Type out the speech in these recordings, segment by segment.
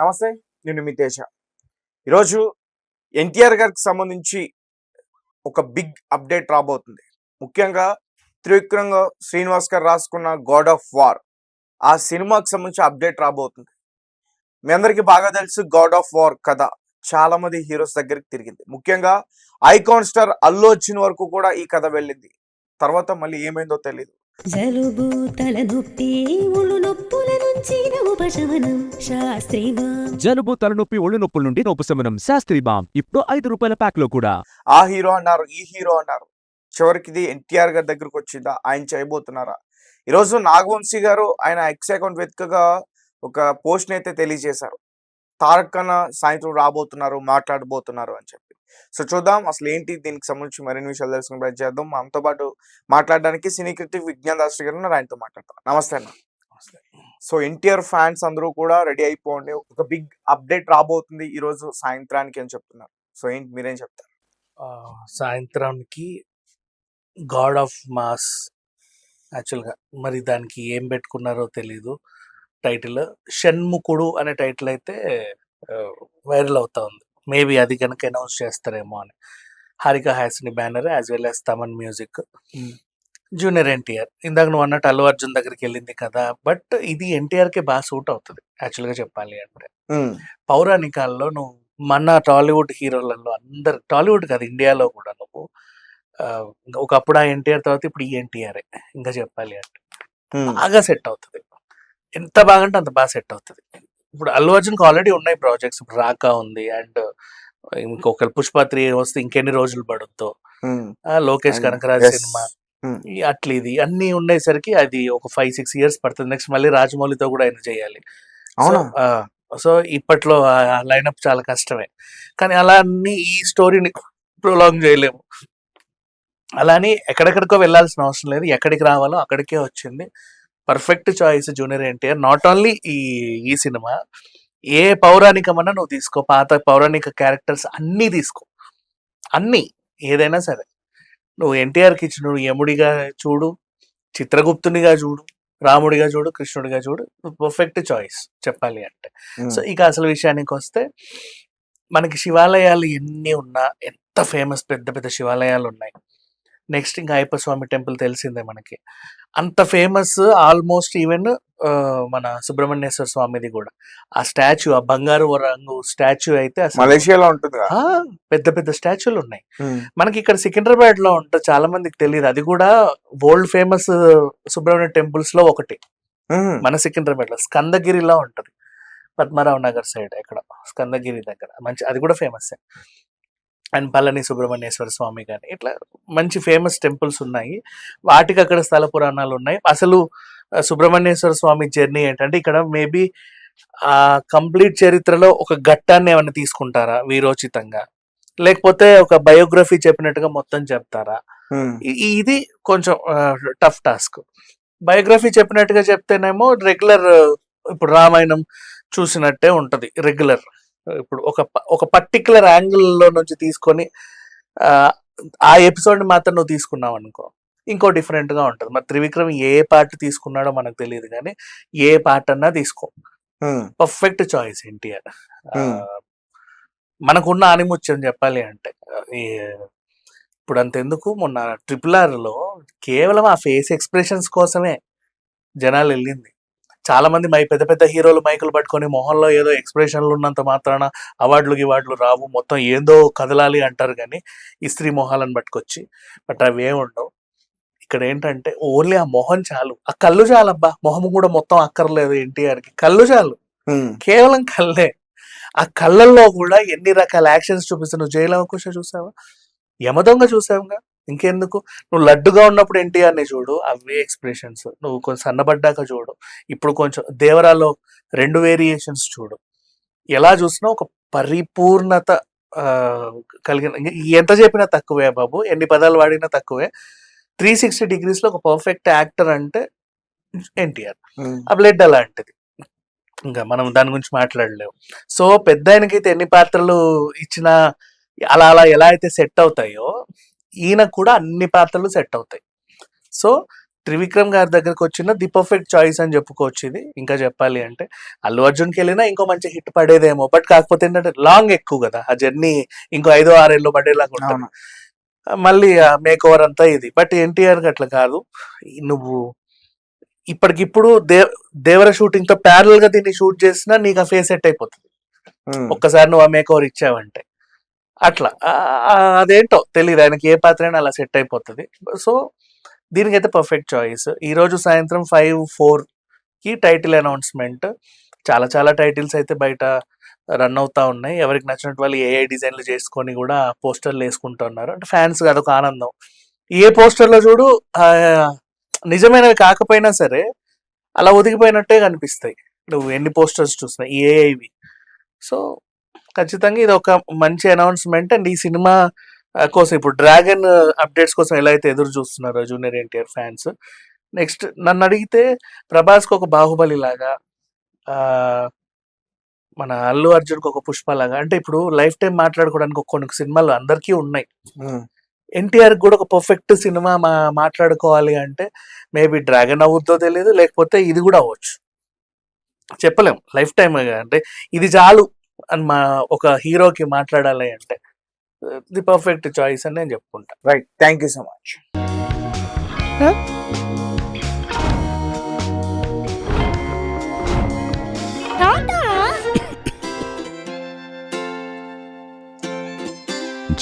నమస్తే. నేను మీ తేజ. ఈరోజు ఎన్టీఆర్ గారికి సంబంధించి ఒక బిగ్ అప్డేట్ రాబోతుంది. ముఖ్యంగా త్రివిక్రమ్ శ్రీనివాస్ గారు రాసుకున్న 'గాడ్ ఆఫ్ వార్' ఆ సినిమాకి సంబంధించి అప్డేట్ రాబోతుంది. మీ అందరికీ బాగా తెలుసు 'గాడ్ ఆఫ్ వార్' కథ చాలా మంది హీరోస్ దగ్గరికి తిరిగింది. ముఖ్యంగా ఐకాన్ స్టార్ అల్లు అర్జున్ వరకు కూడా ఈ కథ వెళ్ళింది. తర్వాత మళ్ళీ ఏమైందో తెలీదు. జలుబు తలనొప్పి ఒళ్ళు నొప్పుల నుంచి ఉపశమనం శాస్త్రీ బామ్. జలుబు తలనొప్పి ఒళ్ళు నొప్పుల నుండి ఉపశమనం శాస్త్రీ బామ్ ఇప్పుడు ₹5 ప్యాక్ లో కూడా. ఆ హీరో అన్నారు, ఈ హీరో అన్నారు. చివరికి ఇది ఎన్టీఆర్ గారి దగ్గరకు వచ్చిందా? ఆయన చేయబోతున్నారా? ఈరోజు నాగవంశీ గారు ఆయన ఎక్స్ అకౌంట్ వెతుకగా ఒక పోస్ట్ అయితే తెలియజేశారు. తారక్ ఖన్నా సాయంత్రం రాబోతున్నారు, మాట్లాడబోతున్నారు అని చెప్పి. సో చూద్దాం అసలు ఏంటి, దీనికి సంబంధించి మరిన్ని విషయాలు తెలుసుకుని ప్రయత్నం చేద్దాం. మనతో పాటు మాట్లాడడానికి సినీ క్రిటిక్ విజ్ఞాన్ దాస్రి గారు ఉన్నారు, ఆయనతో మాట్లాడతాం. నమస్తే అన్న. సో ఎన్టీఆర్ ఫ్యాన్స్ అందరూ కూడా రెడీ అయిపోండి, ఒక బిగ్ అప్డేట్ రాబోతుంది ఈ రోజు సాయంత్రానికి అని చెప్తున్నారు. సో ఏంటి, మీరేం చెప్తారు? సాయంత్రానికి గాడ్ ఆఫ్ మాస్ యాక్చువల్గా మరి దానికి ఏం పెట్టుకున్నారో తెలీదు. టైటిల్ షణ్ముఖుడు అనే టైటిల్ అయితే వైరల్ అవుతా ఉంది. మేబీ అది కనుక అనౌన్స్ చేస్తారేమో అని. Harika Hasini banner as well as Thaman music, junior NTR. ఇందాక నువ్వు అన్నట్టు అల్లు అర్జున్ దగ్గరికి వెళ్ళింది కదా, బట్ ఇది ఎన్టీఆర్కే బాగా సూట్ అవుతుంది యాక్చువల్గా చెప్పాలి అంటే. పౌరాణికాల్లో నువ్వు మన టాలీవుడ్ హీరోలలో అందరు, టాలీవుడ్ కాదు ఇండియాలో కూడా నువ్వు ఒకప్పుడు ఆ ఎన్టీఆర్ తర్వాత ఇప్పుడు ఈ ఎన్టీఆర్ఏ ఇంకా చెప్పాలి అంటే బాగా సెట్ అవుతుంది. ఎంత బాగా అంటే అంత బాగా సెట్ అవుతుంది. ఇప్పుడు అల్లు అర్జున్కి ఆల్రెడీ ఉన్నాయి ప్రాజెక్ట్స్. ఇప్పుడు రాకా ఉంది, అండ్ ఇంకొక పుష్ప 3 వస్తే ఇంకెన్ని రోజులు పడుద్దో, లోకేష్ కనకరాజ్ సినిమా, అట్లా ఇది అన్ని ఉండేసరికి అది ఒక 5-6 years పడుతుంది. నెక్స్ట్ మళ్ళీ రాజమౌళితో కూడా ఆయన చేయాలి. సో ఇప్పట్లో లైనప్ చాలా కష్టమే. కానీ అలా అన్ని ఈ స్టోరీని ప్రొలాంగ్ చేయలేము. అలానే ఎక్కడెక్కడికో వెళ్ళాల్సిన అవసరం లేదు, ఎక్కడికి రావాలో అక్కడికే వచ్చింది. Perfect choice junior NTR. Not only ఈ సినిమా, ఏ పౌరాణికమన్నా నువ్వు తీసుకో, పాత పౌరాణిక క్యారెక్టర్స్ అన్నీ తీసుకో, అన్నీ ఏదైనా సరే నువ్వు ఎన్టీఆర్కి ఇచ్చి, నువ్వు యముడిగా చూడు, చిత్రగుప్తునిగా చూడు, రాముడిగా చూడు, కృష్ణుడిగా చూడు, పర్ఫెక్ట్ చాయిస్ చెప్పాలి అంటే. సో ఇక అసలు విషయానికి వస్తే, మనకి శివాలయాలు ఎన్ని ఉన్నా, ఎంత ఫేమస్ పెద్ద పెద్ద శివాలయాలు ఉన్నాయి. నెక్స్ట్ ఇంకా అయ్యప్ప స్వామి టెంపుల్ తెలిసిందే మనకి, అంత ఫేమస్. ఆల్మోస్ట్ ఈవెన్ మన సుబ్రహ్మణ్యేశ్వర స్వామిది కూడా ఆ స్టాచ్యూ, ఆ బంగారు రంగు స్టాచ్యూ అయితే అసలు మలేషియాలో ఉంటుంది. పెద్ద పెద్ద స్టాచ్యూలు ఉన్నాయి. మనకి ఇక్కడ సికింద్రాబాద్ లో ఉంటుంది, చాలా మందికి తెలియదు. అది కూడా వరల్డ్ ఫేమస్ సుబ్రహ్మణ్య టెంపుల్స్ లో ఒకటి. మన సికింద్రాబాద్ లో స్కందగిరిలో ఉంటది, పద్మరావు నగర్ సైడ్ ఎక్కడ స్కందగిరి దగ్గర, మంచి అది కూడా ఫేమస్. అండ్ పళని సుబ్రహ్మణ్యేశ్వర స్వామి కానీ ఇట్లా మంచి ఫేమస్ టెంపుల్స్ ఉన్నాయి. వాటికి అక్కడ స్థల పురాణాలు ఉన్నాయి. అసలు సుబ్రహ్మణ్యేశ్వర స్వామి జర్నీ ఏంటంటే, ఇక్కడ మేబీ ఆ కంప్లీట్ చరిత్రలో ఒక ఘట్టాన్ని ఏమైనా తీసుకుంటారా వీరోచితంగా, లేకపోతే ఒక బయోగ్రఫీ చెప్పినట్టుగా మొత్తం చెప్తారా? ఇది కొంచెం టఫ్ టాస్క్. బయోగ్రఫీ చెప్పినట్టుగా చెప్తేనేమో రెగ్యులర్, ఇప్పుడు రామాయణం చూసినట్టే ఉంటది రెగ్యులర్. ఇప్పుడు ఒక పర్టికులర్ యాంగిల్లో నుంచి తీసుకొని ఆ ఎపిసోడ్ని మాత్రం నువ్వు తీసుకున్నావు అనుకో, ఇంకో డిఫరెంట్గా ఉంటుంది. మరి త్రివిక్రమ్ ఏ పార్ట్ తీసుకున్నాడో మనకు తెలియదు, కానీ ఏ పార్ట్ అన్నా తీసుకో, పర్ఫెక్ట్ చాయిస్ ఎన్టీఆర్. మనకున్న ఆనిముత్యం చెప్పాలి అంటే, ఇప్పుడు అంతెందుకు, మొన్న RRR లో కేవలం ఆ ఫేస్ ఎక్స్ప్రెషన్స్ కోసమే జనాలు వెళ్ళింది. చాలా మంది పెద్ద పెద్ద హీరోలు మైకులు పట్టుకొని మొహంలో ఏదో ఎక్స్ప్రెషన్లు ఉన్నంత మాత్రాన అవార్డులు రావు, మొత్తం ఏందో కదలాలి అంటారు, కానీ ఇస్త్రీ మొహాలను పట్టుకొచ్చి. బట్ అవి ఏమి ఉండవు. ఇక్కడ ఏంటంటే ఓన్లీ ఆ మొహం చాలు, ఆ కళ్ళు చాలబ్బా. మొహం కూడా మొత్తం అక్కర్లేదు ఎన్టీఆర్కి, కళ్ళు చాలు, కేవలం కళ్ళే. ఆ కళ్ళల్లో కూడా ఎన్ని రకాల యాక్షన్స్ చూపిస్తావు. నువ్వు జైలవకుశ చూసావా, యమదొంగ చూసావుగా, ఇంకెందుకు. నువ్వు లడ్డుగా ఉన్నప్పుడు ఎన్టీఆర్ని చూడు, అవే ఎక్స్ప్రెషన్స్. నువ్వు కొంచెం సన్నబడ్డాక చూడు, ఇప్పుడు కొంచెం దేవరాలో 2 వేరియేషన్స్ చూడు, ఎలా చూసినా ఒక పరిపూర్ణత కలిగిన. ఎంత చెప్పినా తక్కువే బాబు, ఎన్ని పదాలు వాడినా తక్కువే. 360 degrees ఒక పర్ఫెక్ట్ యాక్టర్ అంటే ఎన్టీఆర్. ఆ బ్లడ్ అలాంటిది, ఇంకా మనం దాని గురించి మాట్లాడలేము. సో పెద్ద ఆయనకైతే ఎన్ని పాత్రలు ఇచ్చినా అలా అలా ఎలా అయితే సెట్ అవుతాయో, ఈయన కూడా అన్ని పాత్రలు సెట్ అవుతాయి. సో త్రివిక్రమ్ గారి దగ్గరకు వచ్చిన ది పర్ఫెక్ట్ చాయిస్ అని చెప్పుకోవచ్చు ఇది. ఇంకా చెప్పాలి అంటే అల్లు అర్జున్కి వెళ్ళినా ఇంకో మంచి హిట్ పడేదేమో, బట్ కాకపోతే ఏంటంటే లాంగ్ ఎక్కువ కదా ఆ జర్నీ, ఇంకో 5-6 ఏళ్ళు పడేలాగా ఉంటుంది. అవును. మళ్ళీ మేక్ ఓవర్ అంతా ఇది. బట్ ఎన్టీఆర్ అట్లా కాదు. నువ్వు ఇప్పటికిప్పుడు దేవర షూటింగ్ తో ప్యారల్ గా దీన్ని షూట్ చేసినా నీకు ఆ ఫేస్ సెట్ అయిపోతుంది ఒక్కసారి నువ్వు ఆ మేక్ ఓవర్ ఇచ్చావంటే. అట్లా అదేంటో తెలియదు, ఆయనకి ఏ పాత్ర అయినా అలా సెట్ అయిపోతుంది. సో దీనికైతే పర్ఫెక్ట్ చాయిస్. ఈ రోజు సాయంత్రం 5:04 కి టైటిల్ అనౌన్స్మెంట్. చాలా చాలా టైటిల్స్ అయితే బయట రన్ అవుతా ఉన్నాయి. ఎవరికి నచ్చినట్టు వాళ్ళు ఏఐ డిజైన్లు చేసుకొని కూడా పోస్టర్లు వేసుకుంటున్నారు. అంటే ఫ్యాన్స్ అదొక ఆనందం. ఏ పోస్టర్లో చూడు నిజమైనవి కాకపోయినా సరే అలా ఒదిగిపోయినట్టే కనిపిస్తాయి నువ్వు ఎన్ని పోస్టర్స్ చూసినా ఈ ఏఐవి. సో ఖచ్చితంగా ఇది ఒక మంచి అనౌన్స్మెంట్. అండ్ ఈ సినిమా కోసం ఇప్పుడు డ్రాగన్ అప్డేట్స్ కోసం ఎలా అయితే ఎదురు చూస్తున్నారో జూనియర్ ఎన్టీఆర్ ఫ్యాన్స్, నెక్స్ట్ నన్ను అడిగితే ప్రభాస్కి ఒక బాహుబలి లాగా, మన అల్లు అర్జున్కి ఒక పుష్ప లాగా, అంటే ఇప్పుడు లైఫ్ టైం మాట్లాడుకోవడానికి కొన్ని సినిమాలు అందరికీ ఉన్నాయి. ఎన్టీఆర్ కూడా ఒక పర్ఫెక్ట్ సినిమా మాట్లాడుకోవాలి అంటే మేబీ డ్రాగన్ అవుద్దో తెలియదు, లేకపోతే ఇది కూడా అవ్వచ్చు, చెప్పలేం. లైఫ్ టైం అంటే ఇది చాలు అని ఒక హీరోకి మాట్లాడాలి అంటే ది పర్ఫెక్ట్ చాయిస్ అని నేను చెప్పుకుంటా. Right, thank you so much.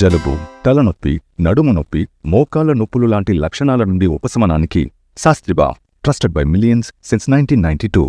జలుబు, తలనొప్పి, నడుము నొప్పి, మోకాళ్ల నొప్పులు లాంటి లక్షణాల నుండి ఉపశమనానికి Shastri balm, trusted by millions since 1992.